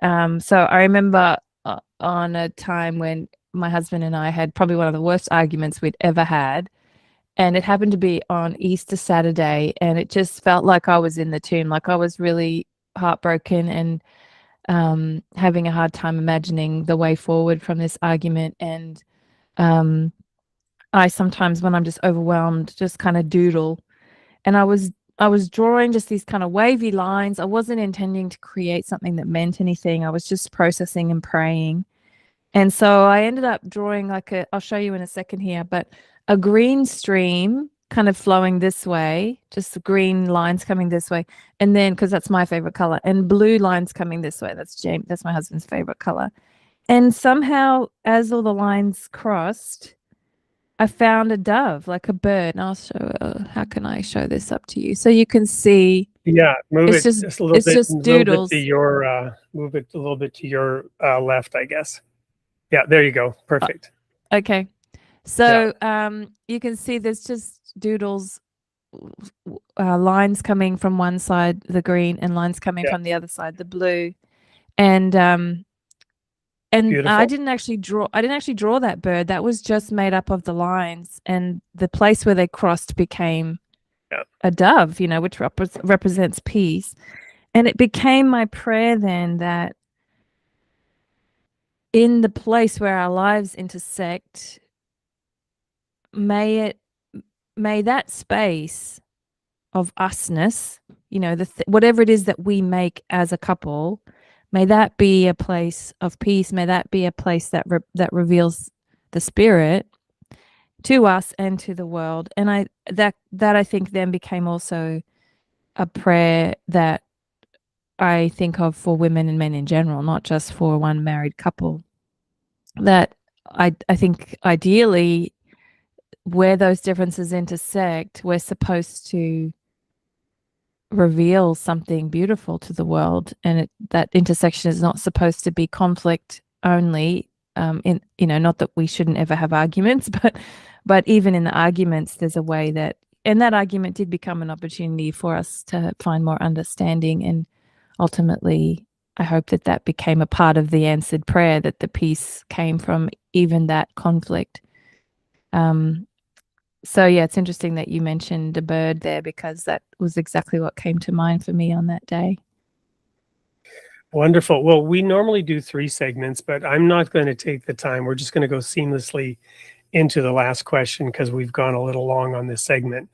So I remember on a time when my husband and I had probably one of the worst arguments we'd ever had. And it happened to be on Easter Saturday, and it just felt like I was in the tomb, like I was really heartbroken and having a hard time imagining the way forward from this argument. And I sometimes, when I'm just overwhelmed, just kind of doodle. And I was drawing just these kind of wavy lines. I wasn't intending to create something that meant anything. I was just processing and praying. And so I ended up drawing I'll show you in a second here, but a green stream kind of flowing this way, just the green lines coming this way. And then, because that's my favorite color, and blue lines coming this way. That's my husband's favorite color. And somehow, as all the lines crossed, I found a dove, like a bird. And I'll show, how can I show this up to you? So you can see. Yeah, move It's it just, just a little it's bit, just doodles. move it a little bit to your left, I guess. Yeah, there you go. Perfect. Okay. So you can see there's just doodles, lines coming from one side, the green, and lines coming from the other side, the blue. And Beautiful. I didn't actually draw that bird. That was just made up of the lines, and the place where they crossed became a dove, which represents peace. And it became my prayer then that in the place where our lives intersect, may that space of usness, whatever it is that we make as a couple, may that be a place of peace. May that be a place that reveals the Spirit to us and to the world. And that I think then became also a prayer that I think of for women and men in general, not just for one married couple. That I think ideally, where those differences intersect, we're supposed to reveal something beautiful to the world, and that intersection is not supposed to be conflict only. Not that we shouldn't ever have arguments, but even in the arguments, there's a way and that argument did become an opportunity for us to find more understanding, and ultimately, I hope that became a part of the answered prayer, that the peace came from even that conflict. So yeah, it's interesting that you mentioned a bird there, because that was exactly what came to mind for me on that day. Wonderful. Well, we normally do 3 segments, but I'm not going to take the time. We're just going to go seamlessly into the last question because we've gone a little long on this segment.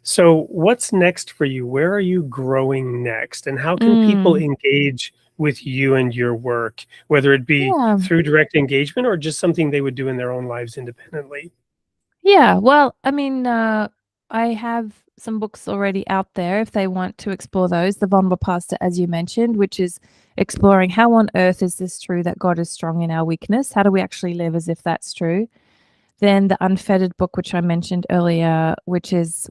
So what's next for you? Where are you growing next? And how can people engage with you and your work, whether it be through direct engagement or just something they would do in their own lives independently? Yeah, well, I mean, I have some books already out there if they want to explore those. The Vulnerable Pastor, as you mentioned, which is exploring how on earth is this true that God is strong in our weakness? How do we actually live as if that's true? Then the Unfettered book, which I mentioned earlier, which is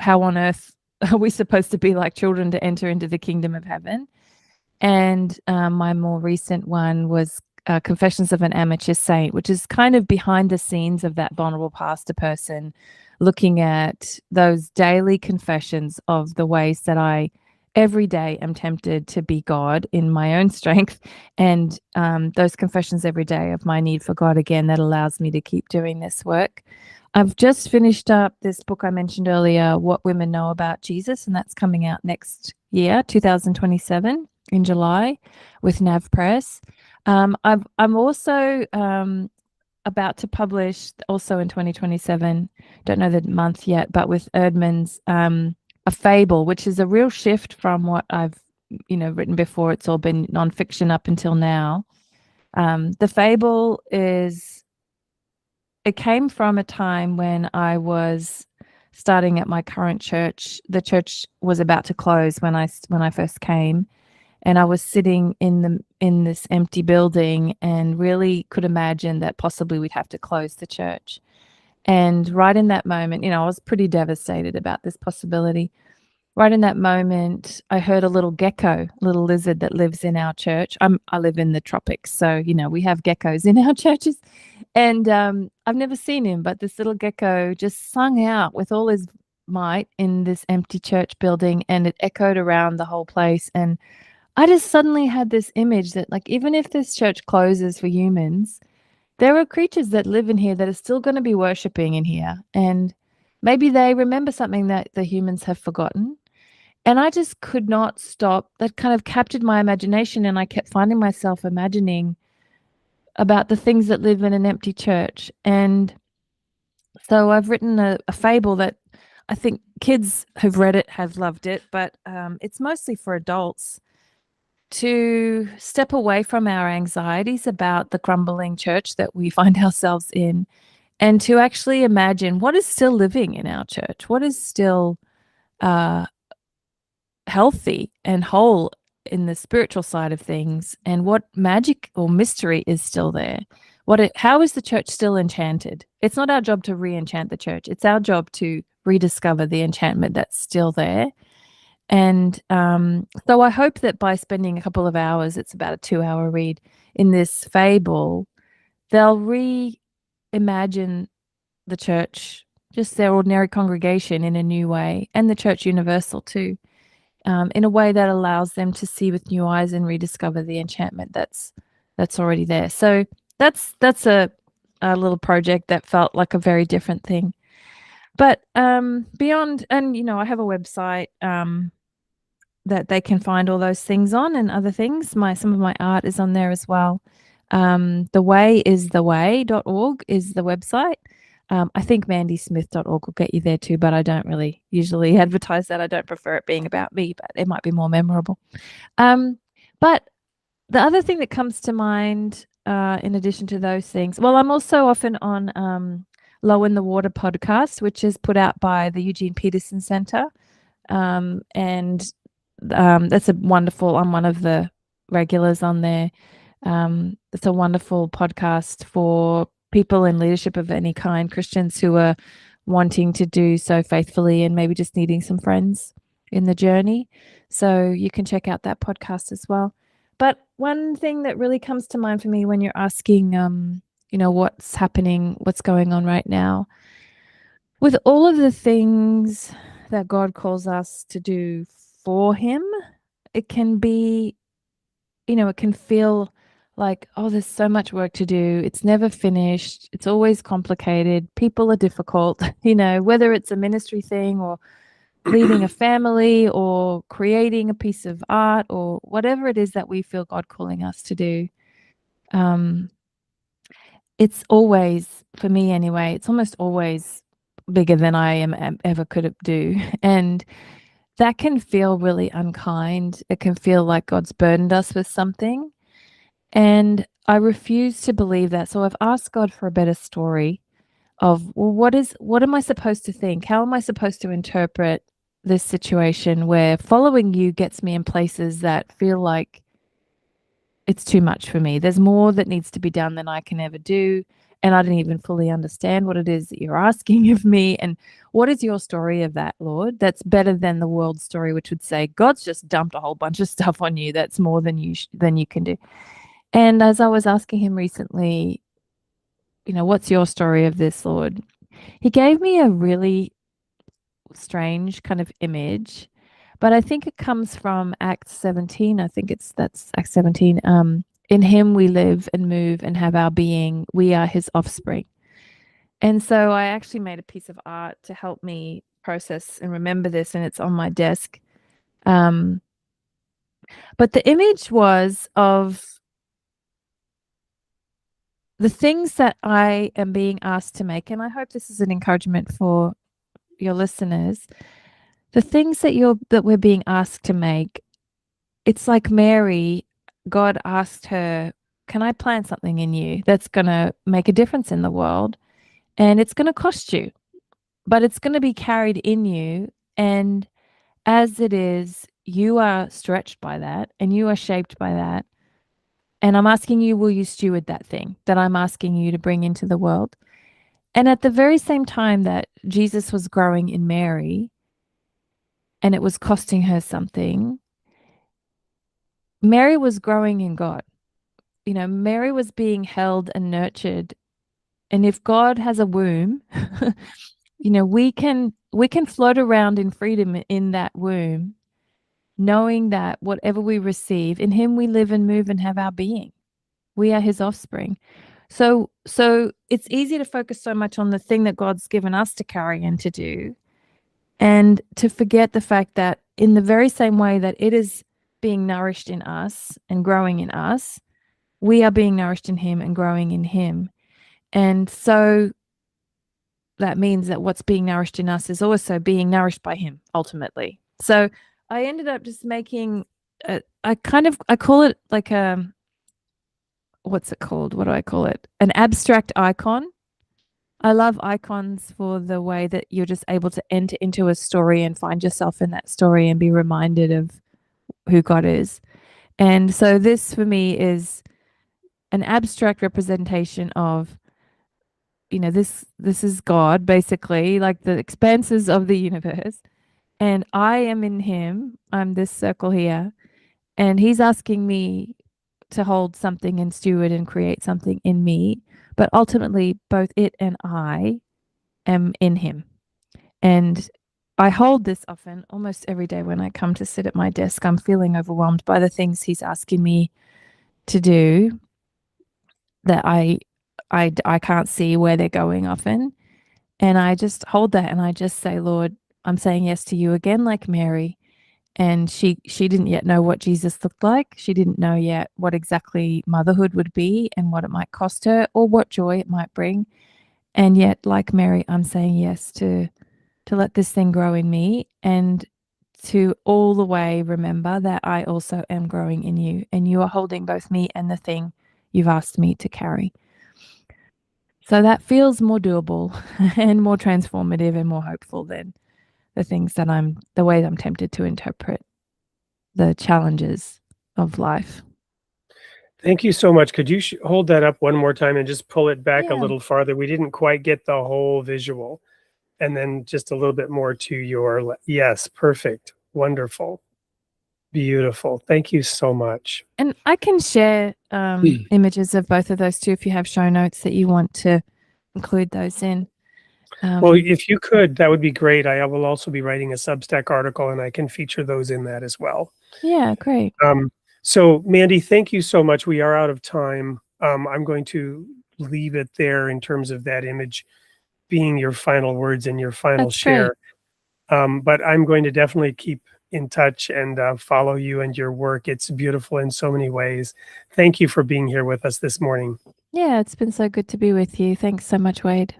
how on earth are we supposed to be like children to enter into the kingdom of heaven? And my more recent one was Confessions of an Amateur Saint, which is kind of behind the scenes of that vulnerable pastor person, looking at those daily confessions of the ways that I every day am tempted to be God in my own strength, and those confessions every day of my need for God again that allows me to keep doing this work. I've just finished up this book I mentioned earlier, What Women Know About Jesus, and that's coming out next year, 2027, in July, with Nav Press. I'm also about to publish, also in 2027, don't know the month yet, but with Erdman's a fable, which is a real shift from what I've written before. It's all been nonfiction up until now. The fable it came from a time when I was starting at my current church. The church was about to close when I first came, and I was sitting in this empty building and really could imagine that possibly we'd have to close the church. And right in that moment, I was pretty devastated about this possibility. Right in that moment, I heard a little gecko, little lizard that lives in our church. I live in the tropics, so we have geckos in our churches, and I've never seen him, but this little gecko just sung out with all his might in this empty church building, and it echoed around the whole place. And I just suddenly had this image that, like, even if this church closes for humans, there are creatures that live in here that are still going to be worshiping in here, and maybe they remember something that the humans have forgotten. And I just could not stop. That kind of captured my imagination, and I kept finding myself imagining about the things that live in an empty church. And so I've written a fable that I think kids who've read it have loved it, but it's mostly for adults, to step away from our anxieties about the crumbling church that we find ourselves in, and to actually imagine what is still living in our church, what is still healthy and whole in the spiritual side of things, and what magic or mystery is still there. How is the church still enchanted? It's not our job to re-enchant the church. It's our job to rediscover the enchantment that's still there. And so I hope that by spending a couple of hours, it's about a 2-hour read, in this fable, they'll reimagine the church, just their ordinary congregation, in a new way, and the church universal too, in a way that allows them to see with new eyes and rediscover the enchantment that's already there. So that's a little project that felt like a very different thing. But beyond, and I have a website that they can find all those things on, and other things. Some of my art is on there as well. Thewayistheway.org is the website. I think mandysmith.org will get you there too, but I don't really usually advertise that. I don't prefer it being about me, but it might be more memorable. But the other thing that comes to mind, in addition to those things, well, I'm also often on Low in the Water podcast, which is put out by the Eugene Peterson Center. And that's a wonderful, I'm one of the regulars on there. It's a wonderful podcast for people in leadership of any kind, Christians who are wanting to do so faithfully and maybe just needing some friends in the journey. So you can check out that podcast as well. But one thing that really comes to mind for me when you're asking, what's happening, what's going on right now, with all of the things that God calls us to do for him, it can be, it can feel like, oh, there's so much work to do. It's never finished. It's always complicated. People are difficult, whether it's a ministry thing or leading a family or creating a piece of art or whatever it is that we feel God calling us to do. It's always, for me anyway, it's almost always bigger than I ever could do. And that can feel really unkind. It can feel like God's burdened us with something. And I refuse to believe that. So I've asked God for a better story of, well, what am I supposed to think? How am I supposed to interpret this situation where following you gets me in places that feel like it's too much for me? There's more that needs to be done than I can ever do. And I don't even fully understand what it is that you're asking of me. And what is your story of that, Lord? That's better than the world's story, which would say, God's just dumped a whole bunch of stuff on you. That's more than you can do. And as I was asking him recently, what's your story of this, Lord? He gave me a really strange kind of image, but I think it comes from Acts 17. I think that's Acts 17. In him we live and move and have our being. We are his offspring. And so I actually made a piece of art to help me process and remember this, and it's on my desk. But the image was of the things that I am being asked to make, and I hope this is an encouragement for your listeners, the things that we're being asked to make, it's like Mary, God asked her, can I plant something in you that's going to make a difference in the world? And it's going to cost you, but it's going to be carried in you. And as it is, you are stretched by that and you are shaped by that. And I'm asking you, will you steward that thing that I'm asking you to bring into the world? And at the very same time that Jesus was growing in Mary and it was costing her something, Mary was growing in God. You know, Mary was being held and nurtured. And if God has a womb, you know, we can float around in freedom in that womb, knowing that whatever we receive, in him we live and move and have our being. We are his offspring. So it's easy to focus so much on the thing that God's given us to carry and to do, and to forget the fact that in the very same way that it is being nourished in us and growing in us, we are being nourished in him and growing in him. And so that means that what's being nourished in us is also being nourished by him ultimately. So I ended up just making I call it like a, what's it called? What do I call it? An abstract icon. I love icons for the way that you're just able to enter into a story and find yourself in that story and be reminded of who God is. And so this for me is an abstract representation of, you know, this is God, basically, like the expanses of the universe. And I am in him. I'm this circle here. And he's asking me to hold something and steward and create something in me. But ultimately, both it and I am in him. And I hold this often, almost every day when I come to sit at my desk. I'm feeling overwhelmed by the things he's asking me to do that I can't see where they're going often. And I just hold that and I just say, Lord, I'm saying yes to you again, like Mary. And she didn't yet know what Jesus looked like. She didn't know yet what exactly motherhood would be and what it might cost her or what joy it might bring. And yet, like Mary, I'm saying yes to let this thing grow in me, and to all the way remember that I also am growing in you, and you are holding both me and the thing you've asked me to carry. So that feels more doable and more transformative and more hopeful than the things that the way I'm tempted to interpret the challenges of life. Thank you so much. Could you hold that up one more time and just pull it back a Yeah. little farther? We didn't quite get the whole visual. And then just a little bit more to your, yes, perfect. Wonderful. Beautiful. Thank you so much. And I can share images of both of those too if you have show notes that you want to include those in. Well, if you could, that would be great. I will also be writing a Substack article and I can feature those in that as well. Yeah, great. So Mandy, thank you so much. We are out of time. I'm going to leave it there in terms of that image being your final words and your final That's share. But I'm going to definitely keep in touch and follow you and your work. It's beautiful in so many ways. Thank you for being here with us this morning. Yeah, it's been so good to be with you. Thanks so much, Wade.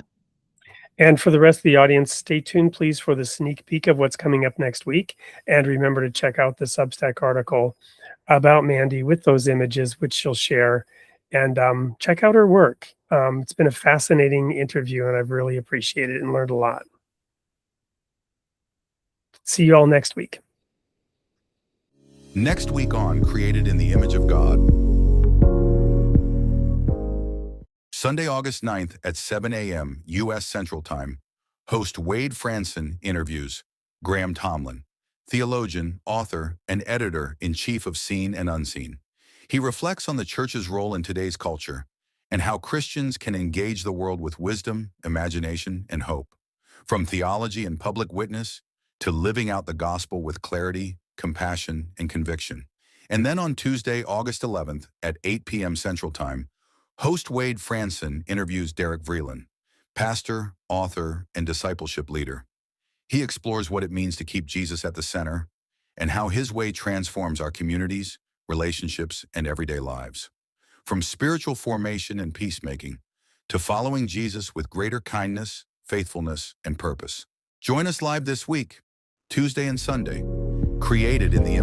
And for the rest of the audience, stay tuned, please, for the sneak peek of what's coming up next week. And remember to check out the Substack article about Mandy with those images, which she'll share. And check out her work. It's been a fascinating interview, and I've really appreciated it and learned a lot. See you all next week. Next week on Created in the Image of God. Sunday, August 9th at 7 a.m. U.S. Central Time, host Wade Franson interviews Graham Tomlin, theologian, author, and editor-in-chief of Seen and Unseen. He reflects on the church's role in today's culture and how Christians can engage the world with wisdom, imagination, and hope. From theology and public witness to living out the gospel with clarity, compassion, and conviction. And then on Tuesday, August 11th at 8 p.m. Central Time, host Wade Franson interviews Derek Vreeland, pastor, author, and discipleship leader. He explores what it means to keep Jesus at the center and how his way transforms our communities, relationships, and everyday lives. from spiritual formation and peacemaking to following Jesus with greater kindness, faithfulness, and purpose. Join us live this week, Tuesday and Sunday, created in the